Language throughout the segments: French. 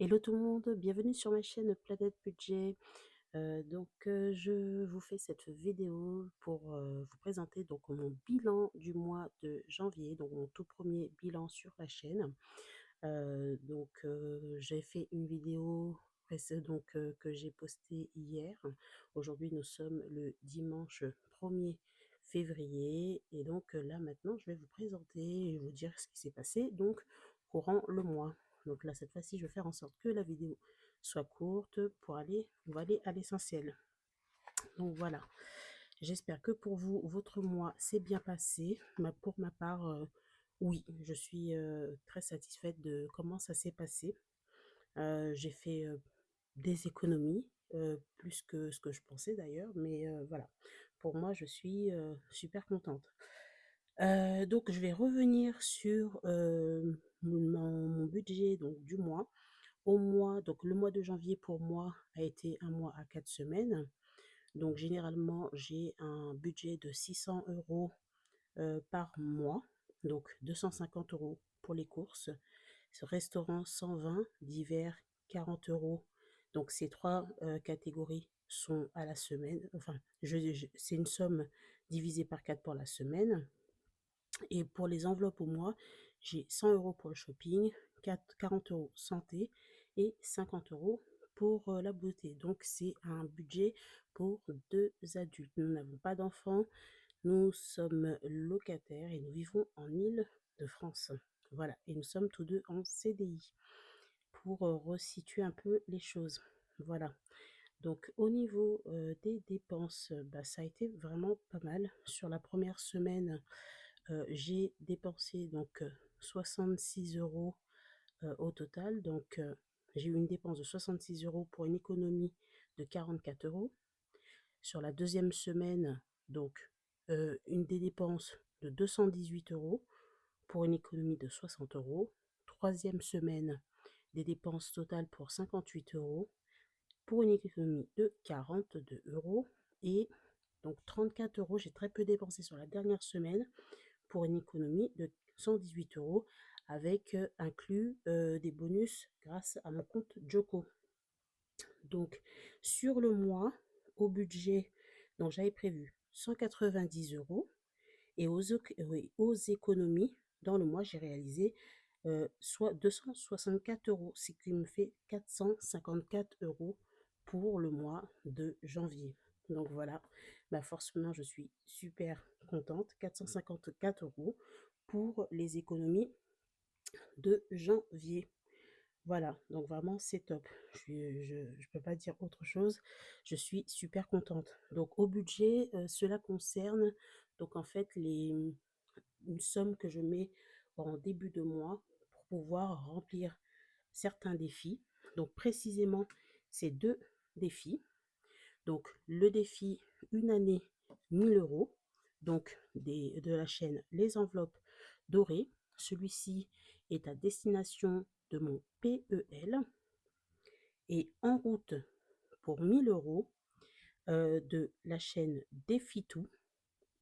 Hello tout le monde, bienvenue sur ma chaîne Planète Budget. Je vous fais cette vidéo pour vous présenter donc mon bilan du mois de janvier, donc mon tout premier bilan sur la chaîne. J'ai fait une vidéo que j'ai postée hier. Aujourd'hui, nous sommes le dimanche 1er février et là maintenant, je vais vous présenter et vous dire ce qui s'est passé donc courant le mois. Donc là, cette fois-ci, je vais faire en sorte que la vidéo soit courte on va aller à l'essentiel. Donc voilà, j'espère que pour vous, votre mois s'est bien passé. Pour ma part, oui, je suis très satisfaite de comment ça s'est passé. J'ai fait des économies, plus que ce que je pensais d'ailleurs, mais voilà. Pour moi, je suis super contente. Donc, je vais revenir sur mon budget donc, du mois. Donc le mois de janvier pour moi a été un mois à 4 semaines. Donc généralement, j'ai un budget de 600 euros par mois, donc 250 euros pour les courses. Ce restaurant 120, divers 40 euros. Donc ces trois catégories sont à la semaine. Enfin, c'est une somme divisée par 4 pour la semaine. Et pour les enveloppes au mois, j'ai 100 euros pour le shopping, 40 euros santé et 50 euros pour la beauté. Donc c'est un budget pour deux adultes. Nous n'avons pas d'enfants, nous sommes locataires et nous vivons en Île-de-France. Voilà, et nous sommes tous deux en CDI pour resituer un peu les choses. Voilà. Donc au niveau des dépenses, ça a été vraiment pas mal. Sur la première semaine, j'ai dépensé 66 euros au total. J'ai eu une dépense de 66 euros pour une économie de 44 euros. Sur la deuxième semaine, une des dépenses de 218 euros pour une économie de 60 euros. Troisième semaine, des dépenses totales pour 58 euros pour une économie de 42 euros. Et donc 34 euros, j'ai très peu dépensé sur la dernière semaine pour une économie de 118 euros avec inclus des bonus grâce à mon compte Joko. Donc sur le mois, au budget, donc j'avais prévu 190 euros et aux économies, dans le mois, j'ai réalisé soit 264 euros, ce qui me fait 454 euros pour le mois de janvier. Donc voilà, forcément, je suis super contente. 454 euros pour les économies de janvier. Voilà, donc vraiment c'est top. Je peux pas dire autre chose. Je suis super contente. Donc au budget, cela concerne donc en fait une somme que je mets en début de mois pour pouvoir remplir certains défis. Donc précisément, c'est deux défis. Donc le défi une année 1000 euros, de la chaîne Les Enveloppes Dorées. Celui-ci est à destination de mon PEL et en route pour 1000 euros de la chaîne Défi Tout.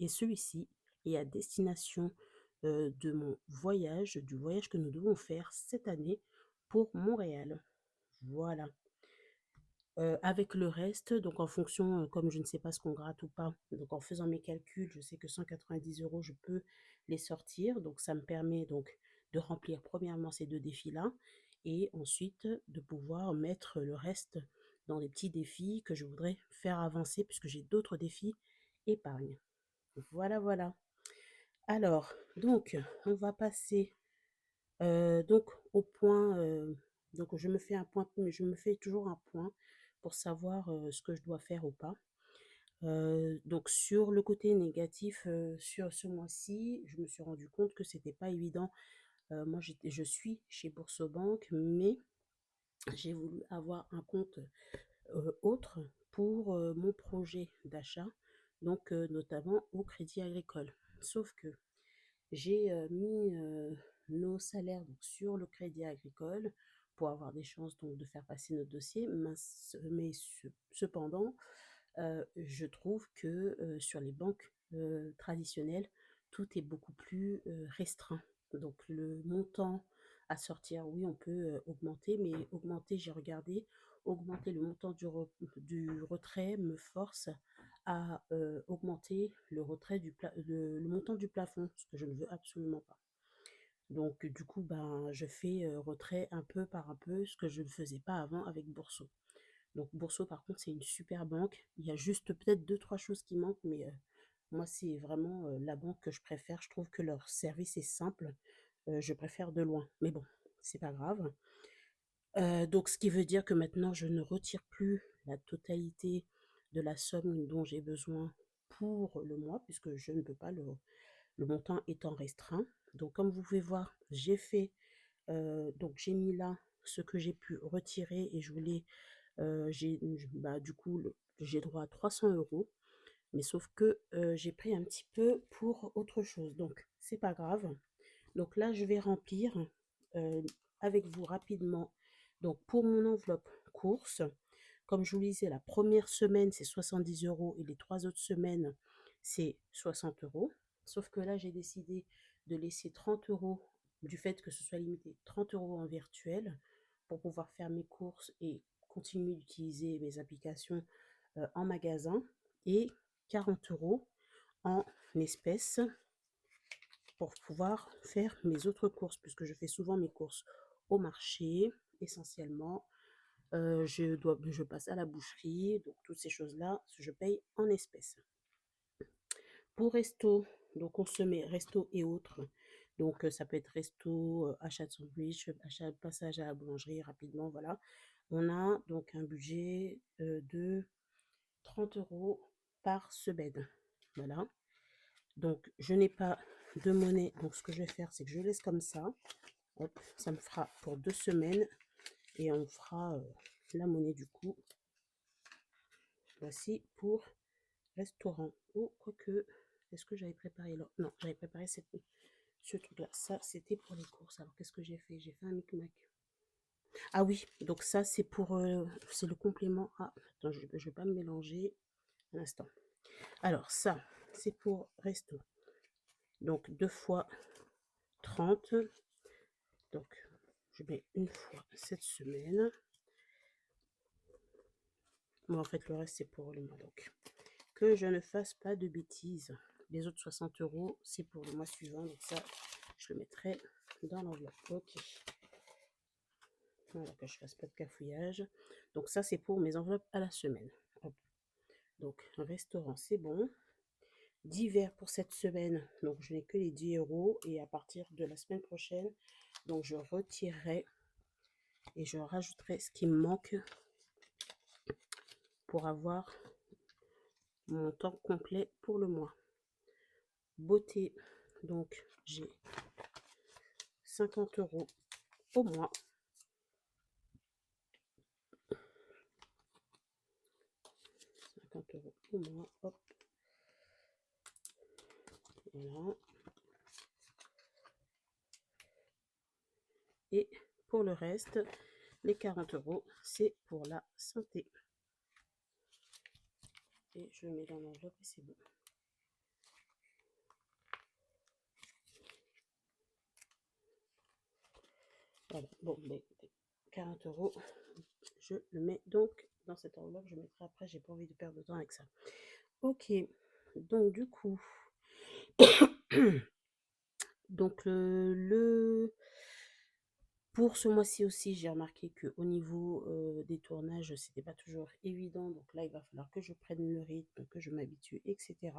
Et celui-ci est à destination de mon voyage, du voyage que nous devons faire cette année pour Montréal. Voilà. Avec le reste, donc en fonction, comme je ne sais pas ce qu'on gratte ou pas, donc en faisant mes calculs, je sais que 190 euros, je peux les sortir. Donc ça me permet donc de remplir premièrement ces deux défis-là et ensuite de pouvoir mettre le reste dans les petits défis que je voudrais faire avancer puisque j'ai d'autres défis épargne. Voilà, voilà. Alors, on va passer au point. Je me fais un point, je me fais toujours un point pour savoir ce que je dois faire ou pas. Donc, sur le côté négatif, sur ce mois-ci, je me suis rendu compte que c'était pas évident. Moi, je suis chez Boursorama, mais j'ai voulu avoir un compte autre pour mon projet d'achat, notamment au Crédit Agricole. Sauf que j'ai mis nos salaires sur le Crédit Agricole pour avoir des chances de faire passer notre dossier. Cependant, je trouve que sur les banques traditionnelles, tout est beaucoup plus restreint. Donc le montant à sortir. Oui, on peut augmenter, mais augmenter, j'ai regardé, augmenter le montant du retrait me force à augmenter le retrait le montant du plafond, ce que je ne veux absolument pas. Donc, du coup, ben, je fais retrait un peu par un peu, ce que je ne faisais pas avant avec Bourso. Donc, Bourso, par contre, c'est une super banque. Il y a juste peut-être deux, trois choses qui manquent, mais moi, c'est vraiment la banque que je préfère. Je trouve que leur service est simple. Je préfère de loin. Mais bon, c'est pas grave. Donc, ce qui veut dire que maintenant, je ne retire plus la totalité de la somme dont j'ai besoin pour le mois, puisque je ne peux pas, le montant étant restreint. Donc, comme vous pouvez voir, donc j'ai mis là ce que j'ai pu retirer et je voulais, bah, du coup, j'ai droit à 300 €, mais sauf que j'ai pris un petit peu pour autre chose. Donc, c'est pas grave. Donc là, je vais remplir euh, avec vous rapidement. Donc pour mon enveloppe course, comme je vous le disais, la première semaine, c'est 70 € et les 3 autres semaines, c'est 60 €. Sauf que là, j'ai décidé de laisser 30 € du fait que ce soit limité, 30 € en virtuel pour pouvoir faire mes courses et continuer d'utiliser mes applications en magasin et 40 € en espèces pour pouvoir faire mes autres courses, puisque je fais souvent mes courses au marché, essentiellement. Je passe à la boucherie, donc toutes ces choses-là, je paye en espèces. Pour resto, donc on se met resto et autres. Donc ça peut être resto, achat de sandwich, achat de passage à la boulangerie rapidement, voilà. On a donc un budget de 30 € par semaine. Voilà. Donc je n'ai pas de monnaie, donc ce que je vais faire, c'est que je laisse comme ça. Hop, ça me fera pour 2 semaines et on fera la monnaie du coup. Voici pour restaurant. Oh, quoique, est-ce que j'avais préparé là? Non, j'avais préparé ce truc-là. Ça, c'était pour les courses. Alors, qu'est-ce que j'ai fait? J'ai fait un micmac. Ah oui, donc ça, c'est le complément. Ah, attends, je ne vais pas me mélanger un instant. Alors, ça, c'est pour resto. Donc, 2 fois 30. Donc, je mets une fois cette semaine. Bon, en fait, le reste, c'est pour le mois. Donc, que je ne fasse pas de bêtises. Les autres 60 €, c'est pour le mois suivant. Donc, ça, je le mettrai dans l'enveloppe. Ok. Voilà, que je ne fasse pas de cafouillage. Donc, ça, c'est pour mes enveloppes à la semaine. Hop. Donc, un restaurant, c'est bon. Divers pour cette semaine. Donc, je n'ai que les 10 €. Et à partir de la semaine prochaine, donc, je retirerai et je rajouterai ce qui me manque pour avoir mon temps complet pour le mois. Beauté, donc j'ai 50 € au mois. 50 € au mois, hop. Voilà. Et pour le reste, les 40 €, c'est pour la santé. Et je mets dans l'enveloppe et c'est bon. Voilà, bon, ben, 40 €, je le mets donc dans cette enveloppe. Je mettrai après, j'ai pas envie de perdre de temps avec ça. Ok, donc du coup, donc pour ce mois-ci aussi, j'ai remarqué que au niveau des tournages, c'était pas toujours évident. Donc là, il va falloir que je prenne le rythme, que je m'habitue, etc.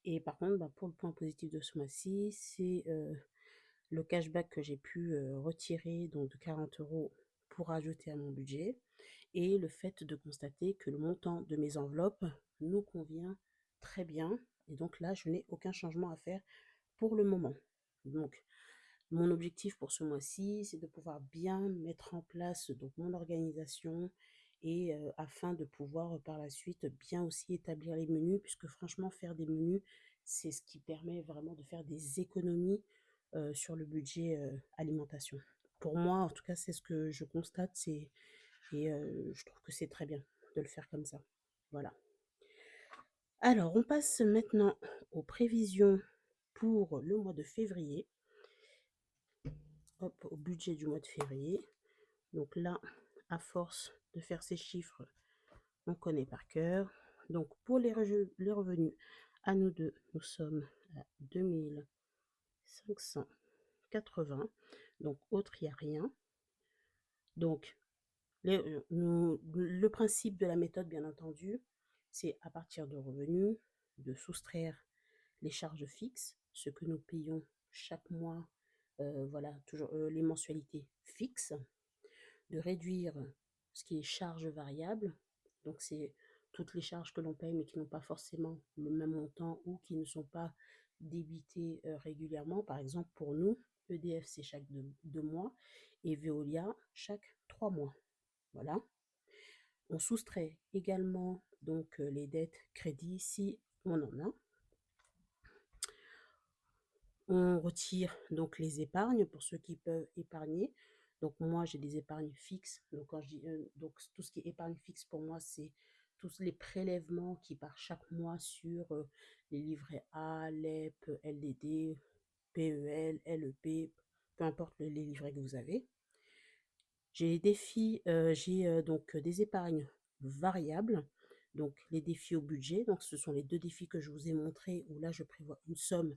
Et par contre, bah, pour le point positif de ce mois-ci, c'est le cashback que j'ai pu retirer, donc de 40 € pour ajouter à mon budget. Et le fait de constater que le montant de mes enveloppes nous convient très bien. Et donc là, je n'ai aucun changement à faire pour le moment. Donc, mon objectif pour ce mois-ci, c'est de pouvoir bien mettre en place donc mon organisation et afin de pouvoir par la suite bien aussi établir les menus, puisque franchement, faire des menus, c'est ce qui permet vraiment de faire des économies sur le budget alimentation. Pour moi, en tout cas, c'est ce que je constate, et je trouve que c'est très bien de le faire comme ça. Voilà. Alors, on passe maintenant aux prévisions pour le mois de février. hop, au budget du mois de février. Donc là, à force de faire ces chiffres, on connaît par cœur. Donc pour les revenus, à nous deux, nous sommes à 2580. Donc autre, il n'y a rien. Donc le principe de la méthode, bien entendu, c'est à partir de revenus, de soustraire les charges fixes, ce que nous payons chaque mois, voilà, toujours les mensualités fixes, de réduire ce qui est charges variables, donc c'est toutes les charges que l'on paye mais qui n'ont pas forcément le même montant ou qui ne sont pas débitées régulièrement. Par exemple, pour nous, EDF c'est chaque 2 mois et Veolia chaque 3 mois. Voilà. On soustrait également donc les dettes crédit si on en a. On retire donc les épargnes pour ceux qui peuvent épargner. Donc moi j'ai des épargnes fixes. Donc quand je dis donc tout ce qui est épargne fixe pour moi c'est tous les prélèvements qui partent chaque mois sur les livrets A, LEP, LDD, PEL, LEP, peu importe les livrets que vous avez. J'ai des défis, j'ai donc des épargnes variables, donc les défis au budget. Donc ce sont les deux défis que je vous ai montrés où là je prévois une somme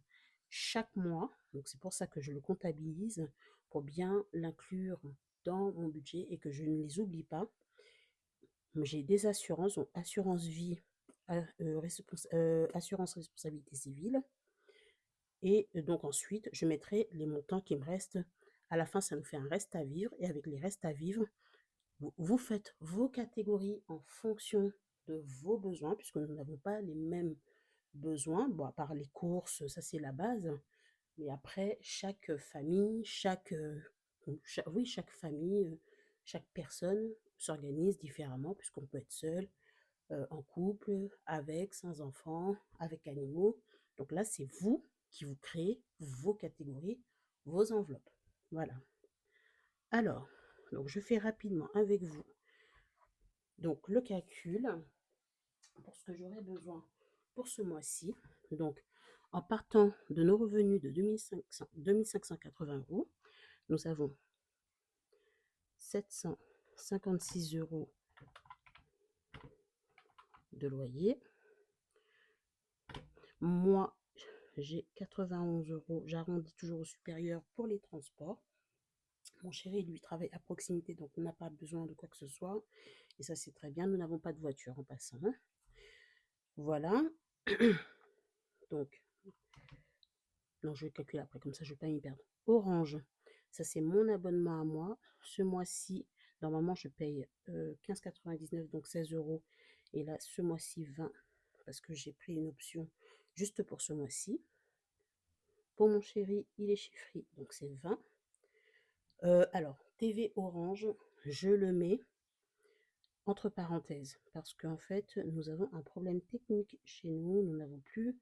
chaque mois. Donc c'est pour ça que je le comptabilise pour bien l'inclure dans mon budget et que je ne les oublie pas. J'ai des assurances, donc assurance vie, assurance responsabilité civile. Et donc ensuite, je mettrai les montants qui me restent. À la fin, ça nous fait un reste à vivre. Et avec les restes à vivre, vous faites vos catégories en fonction de vos besoins, puisque nous n'avons pas les mêmes besoins. Bon, à part les courses, ça c'est la base. Mais après, chaque famille, chaque famille, chaque personne s'organise différemment, puisqu'on peut être seul, en couple, avec, sans enfants, avec animaux. Donc là, c'est vous qui vous créez vos catégories, vos enveloppes. Voilà. Alors, donc je fais rapidement avec vous donc le calcul pour ce que j'aurais besoin pour ce mois-ci. Donc, en partant de nos revenus de 2580 euros, nous avons 756 euros de loyer. Moi, j'ai 91 euros, j'arrondis toujours au supérieur pour les transports. Mon chéri, lui, travaille à proximité, donc on n'a pas besoin de quoi que ce soit. Et ça, c'est très bien. Nous n'avons pas de voiture en passant. Voilà. Donc, non, je vais calculer après, comme ça, je ne vais pas m'y perdre. Orange, ça, c'est mon abonnement à moi. Ce mois-ci, normalement, je paye 15,99, donc 16 euros. Et là, ce mois-ci, 20, parce que j'ai pris une option juste pour ce mois-ci. Pour mon chéri, il est chez Free, donc c'est 20. Alors, TV Orange, je le mets entre parenthèses, parce qu'en fait, nous avons un problème technique chez nous, nous n'avons plus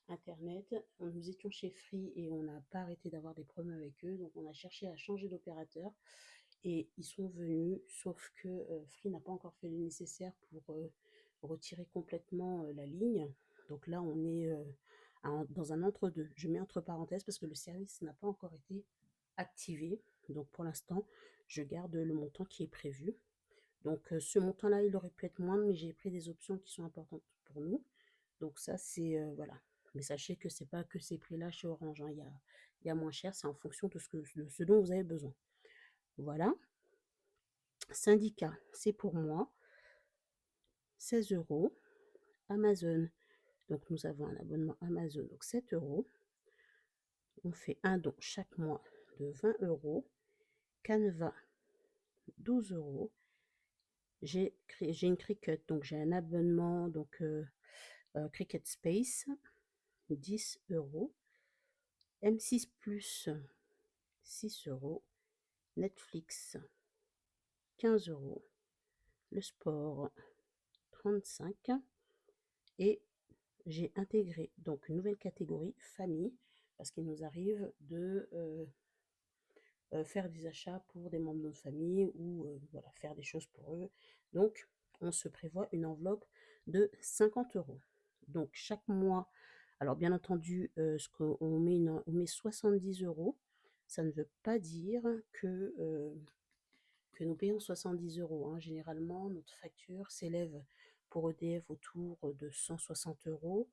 Internet. Nous étions chez Free et on n'a pas arrêté d'avoir des problèmes avec eux, donc on a cherché à changer d'opérateur et ils sont venus, sauf que Free n'a pas encore fait le nécessaire pour retirer complètement la ligne. Donc là, on est dans un entre-deux. Je mets entre parenthèses parce que le service n'a pas encore été activé. Donc pour l'instant, je garde le montant qui est prévu. Donc ce montant-là, il aurait pu être moindre, mais j'ai pris des options qui sont importantes pour nous. Donc ça, c'est voilà. Mais sachez que c'est pas que ces prix-là chez Orange, hein. Il y a moins cher, c'est en fonction de ce dont vous avez besoin. Voilà. Syndicat, c'est pour moi 16 euros. Amazon, donc nous avons un abonnement Amazon, donc 7 euros. On fait un don chaque mois de 20 euros. Canva, 12 euros. J'ai une Cricut, donc j'ai un abonnement, donc Cricut Space, 10 euros. M6 Plus, 6 euros. Netflix, 15 euros. Le sport, 35. Et j'ai intégré donc une nouvelle catégorie famille parce qu'il nous arrive de faire des achats pour des membres de notre famille ou voilà, faire des choses pour eux. Donc, on se prévoit une enveloppe de 50 euros. Donc, chaque mois, alors bien entendu, on met 70 euros ça ne veut pas dire que nous payons 70 €, hein. Généralement, notre facture s'élève pour EDF autour de 160 €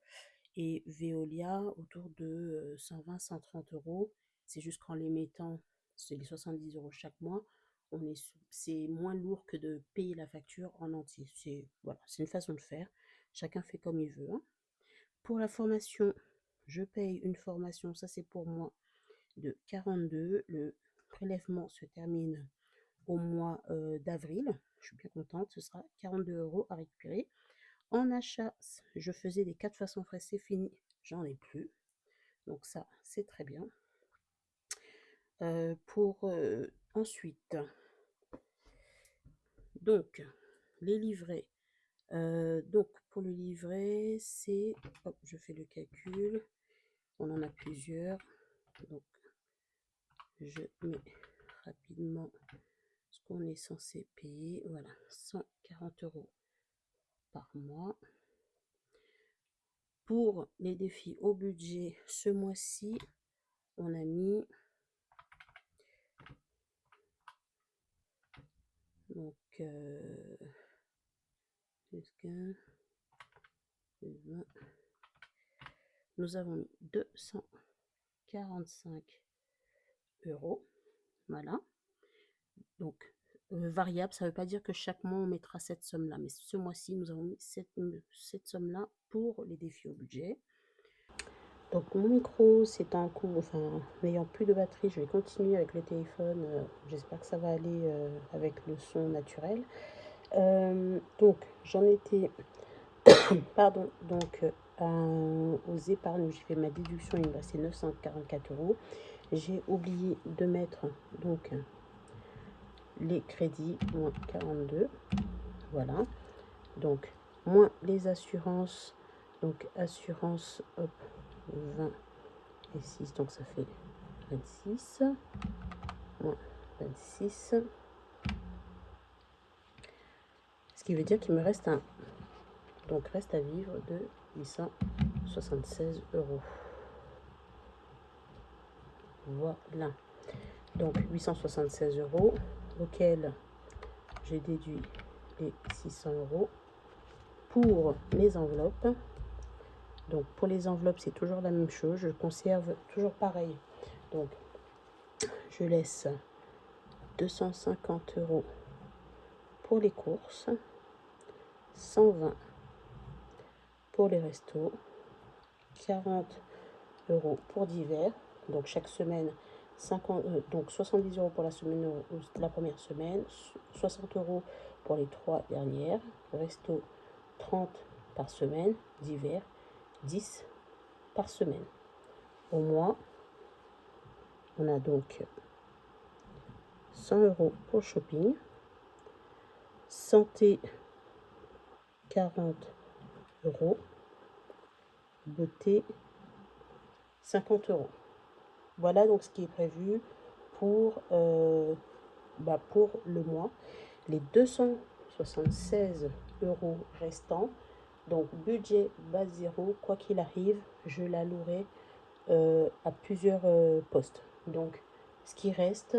et Veolia autour de 120-130 €. C'est juste qu'en les mettant, c'est les 70 € chaque mois, c'est moins lourd que de payer la facture en entier. Voilà, c'est une façon de faire. Chacun fait comme il veut, hein. Pour la formation, je paye une formation, ça c'est pour moi, de 42. Le prélèvement se termine au mois d'avril. Je suis bien contente, ce sera 42 € à récupérer. En achat, je faisais des 4 façons frais, c'est fini, j'en ai plus. Donc ça, c'est très bien. Ensuite, donc, les livrets. Donc, pour le livret, c'est... Hop, je fais le calcul. On en a plusieurs. Donc, je mets rapidement ce qu'on est censé payer. Voilà, 140 € par mois. Pour les défis au budget, ce mois-ci, on a mis donc 15, 20. Nous avons mis 245 €. Voilà. Donc, variable, ça ne veut pas dire que chaque mois on mettra cette somme-là, mais ce mois-ci, nous avons mis cette somme-là pour les défis au budget. Donc, mon micro, c'est en cours, enfin, n'ayant plus de batterie, je vais continuer avec le téléphone. J'espère que ça va aller avec le son naturel. Donc, j'en étais, pardon, donc aux épargnes où j'ai fait ma déduction, il me restait 944 €. J'ai oublié de mettre donc les crédits, moins 42, voilà. Donc, moins les assurances, donc assurance, hop, 20 et 6, donc ça fait 26, moins 26. Ce qui veut dire qu'il me reste donc reste à vivre de 876 €. Voilà. Donc 876 € auquel j'ai déduit les 600 € pour les enveloppes. Donc pour les enveloppes, c'est toujours la même chose. Je conserve toujours pareil. Donc je laisse 250 € pour les courses, 120 pour les restos, 40 € pour divers. Donc chaque semaine, 70 € pour la semaine, la première semaine, 60 € pour les 3 dernières, resto 30 par semaine, divers 10 par semaine. Au mois, on a donc 100 € pour shopping, santé 40 €, beauté 50 €. Voilà donc ce qui est prévu pour le mois. Les 276 € restants, donc budget base 0, quoi qu'il arrive, je l'allouerai à plusieurs postes. Donc ce qui reste,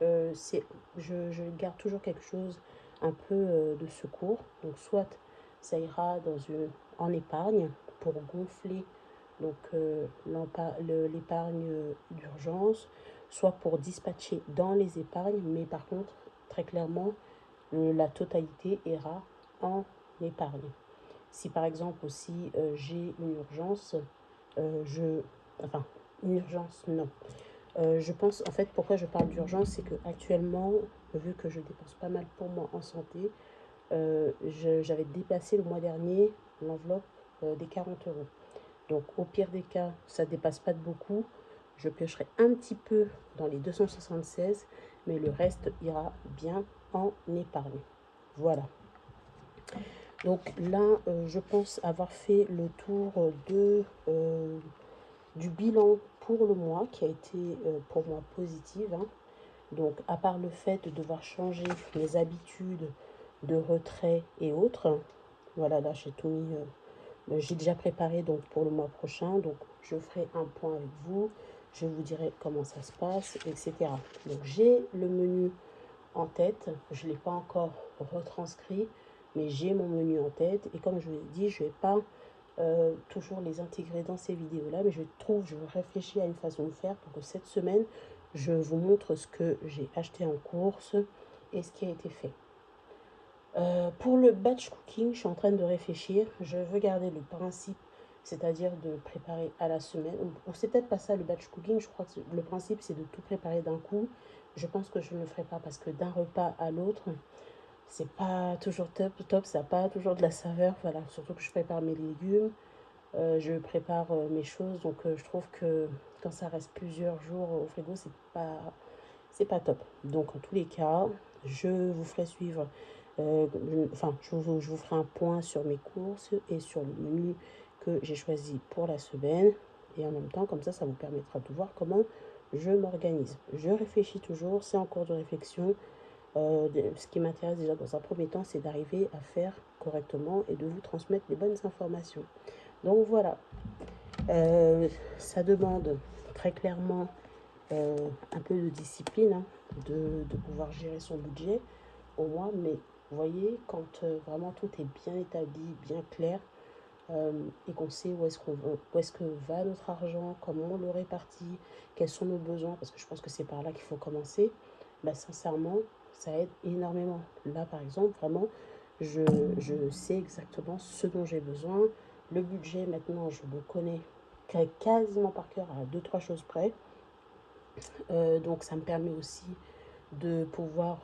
je garde toujours quelque chose un peu de secours. Donc soit ça ira en épargne pour gonfler donc l'épargne d'urgence, soit pour dispatcher dans les épargnes, mais par contre, très clairement, la totalité ira en épargne. Si par exemple aussi j'ai une urgence, enfin, une urgence, non. Je pense, en fait, pourquoi je parle d'urgence, c'est que actuellement, vu que je dépense pas mal pour moi en santé, j'avais dépassé le mois dernier l'enveloppe des 40 €. Donc au pire des cas, ça ne dépasse pas de beaucoup. Je piocherai un petit peu dans les 276, mais le reste ira bien en épargne. Voilà. Donc là, je pense avoir fait le tour du bilan pour le mois qui a été pour moi positive, hein. Donc à part le fait de devoir changer mes habitudes de retrait et autres, voilà, là j'ai tout mis, j'ai déjà préparé donc pour le mois prochain, donc je ferai un point avec vous. je vous dirai comment ça se passe, etc. Donc j'ai le menu en tête, je ne l'ai pas encore retranscrit, mais j'ai mon menu en tête. Et comme je vous l'ai dit, je ne vais pas toujours les intégrer dans ces vidéos-là, mais je réfléchis à une façon de faire pour que cette semaine, je vous montre ce que j'ai acheté en course et ce qui a été fait. Pour le batch cooking, je suis en train de réfléchir. Je veux garder le principe, c'est-à-dire de préparer à la semaine. Ou c'est peut-être pas ça le batch cooking. Je crois que le principe, c'est de tout préparer d'un coup. Je pense que je ne le ferai pas parce que d'un repas à l'autre, c'est pas toujours top, ça n'a pas toujours de la saveur. Voilà, surtout que je prépare mes légumes, je prépare mes choses. Donc je trouve que quand ça reste plusieurs jours au frigo, c'est pas top. Donc en tous les cas, je vous ferai suivre, je vous ferai un point sur mes courses et sur le menu que j'ai choisi pour la semaine. Et en même temps, comme ça vous permettra de voir comment je m'organise. Je réfléchis toujours, c'est en cours de réflexion. Ce qui m'intéresse déjà dans un premier temps, c'est d'arriver à faire correctement et de vous transmettre les bonnes informations. Donc voilà, ça demande très clairement un peu de discipline, hein, de pouvoir gérer son budget au moins, mais vous voyez, quand vraiment tout est bien établi, bien clair, et qu'on sait où est-ce que va notre argent, comment on le répartit, quels sont nos besoins, parce que je pense que c'est par là qu'il faut commencer, bah, sincèrement, ça aide énormément. Là, par exemple, vraiment, je, je sais exactement ce dont j'ai besoin. Le budget, maintenant, je le connais quasiment par cœur à deux, trois choses près. Donc ça me permet aussi de pouvoir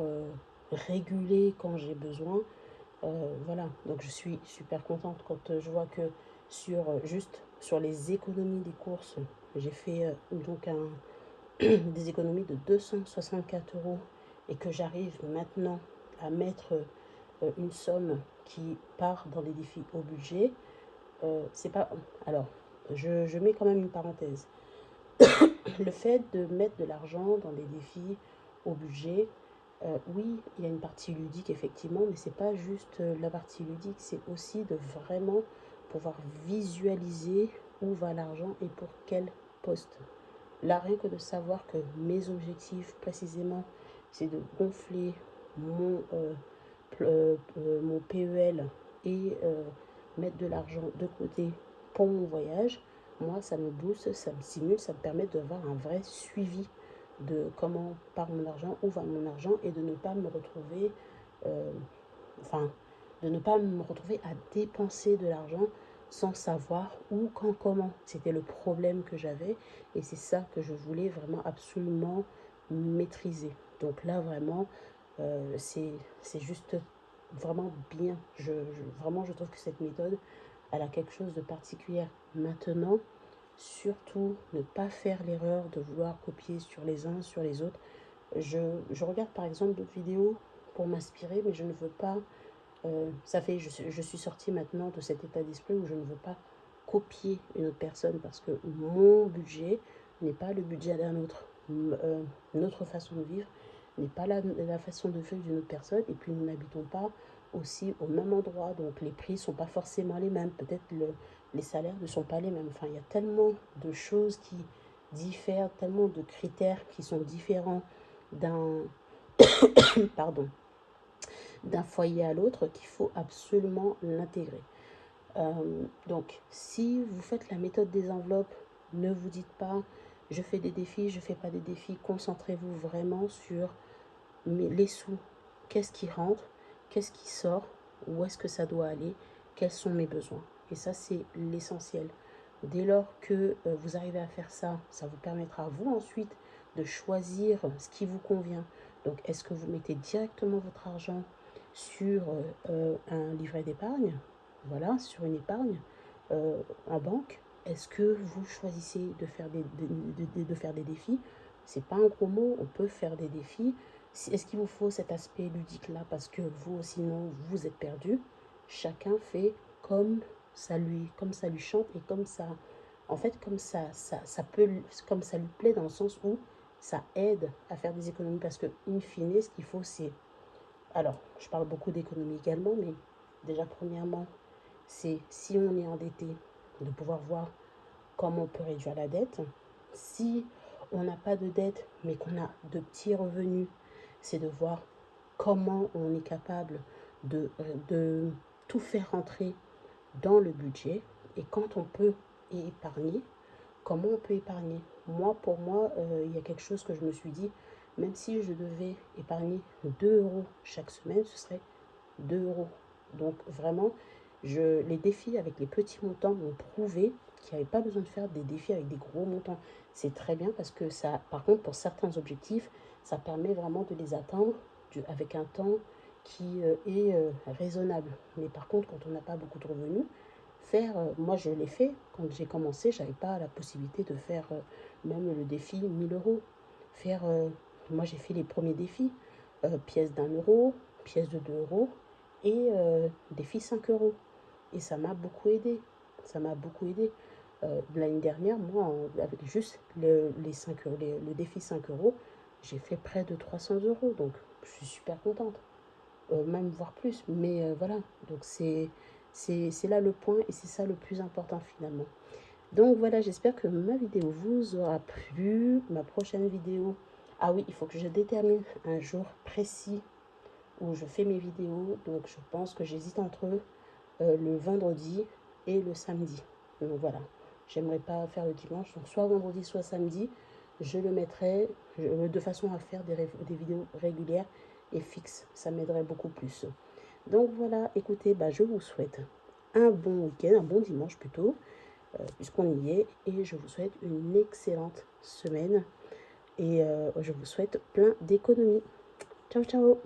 réguler quand j'ai besoin. Voilà, donc je suis super contente quand je vois que juste sur les économies des courses, j'ai fait des économies de 264 euros et que j'arrive maintenant à mettre une somme qui part dans les défis au budget. C'est pas. Alors, je mets quand même une parenthèse. Le fait de mettre de l'argent dans des défis au budget, oui, il y a une partie ludique effectivement, mais c'est pas juste la partie ludique, c'est aussi de vraiment pouvoir visualiser où va l'argent et pour quel poste. Là, rien que de savoir que mes objectifs précisément, c'est de gonfler mon PEL et mettre de l'argent de côté pour mon voyage, moi, ça me booste, ça me stimule, ça me permet d'avoir un vrai suivi de comment part mon argent, où va mon argent et de ne pas me retrouver, euh, enfin, de ne pas me retrouver à dépenser de l'argent sans savoir où, quand, comment. C'était le problème que j'avais et c'est ça que je voulais vraiment absolument maîtriser. Donc là, vraiment, c'est juste vraiment bien. Vraiment, je trouve que cette méthode, elle a quelque chose de particulier. Maintenant, surtout, ne pas faire l'erreur de vouloir copier sur les uns, sur les autres. Je regarde par exemple d'autres vidéos pour m'inspirer, mais je ne veux pas. Je suis sortie maintenant de cet état d'esprit où je ne veux pas copier une autre personne parce que mon budget n'est pas le budget d'un autre. Notre façon de vivre n'est pas la façon de vivre d'une autre personne. Et puis nous n'habitons pas aussi au même endroit. Donc les prix ne sont pas forcément les mêmes. Peut-être les salaires ne sont pas les mêmes. Enfin, il y a tellement de choses qui diffèrent, tellement de critères qui sont différents d'un pardon, d'un foyer à l'autre qu'il faut absolument l'intégrer. Donc, si vous faites la méthode des enveloppes, ne vous dites pas je fais des défis, je ne fais pas des défis. Concentrez-vous vraiment sur les sous. Qu'est-ce qui rentre? Qu'est-ce qui sort? Où est-ce que ça doit aller? Quels sont mes besoins? Et ça, c'est l'essentiel. Dès lors que vous arrivez à faire ça, ça vous permettra, vous, ensuite, de choisir ce qui vous convient. Donc, est-ce que vous mettez directement votre argent sur un livret d'épargne, voilà, sur une épargne en banque? Est-ce que vous choisissez de faire de faire des défis? C'est pas un gros mot, on peut faire des défis. Est-ce qu'il vous faut cet aspect ludique-là parce que vous, sinon, vous êtes perdu? Chacun fait comme ça lui chante et comme ça, en fait, comme ça lui plaît dans le sens où ça aide à faire des économies parce que, in fine, ce qu'il faut, c'est, alors, je parle beaucoup d'économie également, mais déjà, premièrement, c'est si on est endetté, de pouvoir voir comment on peut réduire la dette. Si on n'a pas de dette, mais qu'on a de petits revenus, c'est de voir comment on est capable de tout faire rentrer dans le budget. Et quand on peut épargner, comment on peut épargner. Moi, pour moi, il y a quelque chose que je me suis dit, même si je devais épargner 2 euros chaque semaine, ce serait 2 euros. Donc vraiment, les défis avec les petits montants m'ont prouvé qu'il n'y avait pas besoin de faire des défis avec des gros montants. C'est très bien parce que ça, par contre, pour certains objectifs, ça permet vraiment de les atteindre avec un temps qui est raisonnable. Mais par contre, quand on n'a pas beaucoup de revenus, moi je l'ai fait, quand j'ai commencé, je n'avais pas la possibilité de faire même le défi 1000 euros. Faire, moi j'ai fait les premiers défis, pièce d'1 euro, pièce de 2 euros, et défi 5 euros. Et ça m'a beaucoup aidé. Ça m'a beaucoup aidé. L'année dernière, moi, avec juste les 5 euros, le défi 5 euros, j'ai fait près de 300 euros. Donc, je suis super contente. Même voire plus. Mais voilà. Donc, c'est là le point et c'est ça le plus important finalement. Donc, voilà, j'espère que ma vidéo vous aura plu. Ma prochaine vidéo. Ah oui, il faut que je détermine un jour précis où je fais mes vidéos. Donc, je pense que j'hésite entre le vendredi et le samedi. Donc voilà, j'aimerais pas faire le dimanche. Donc soit vendredi, soit samedi, je le mettrai de façon à faire des vidéos régulières et fixes. Ça m'aiderait beaucoup plus. Donc voilà, écoutez, bah, je vous souhaite un bon week-end, un bon dimanche plutôt, puisqu'on y est. Et je vous souhaite une excellente semaine. Et je vous souhaite plein d'économies. Ciao, ciao!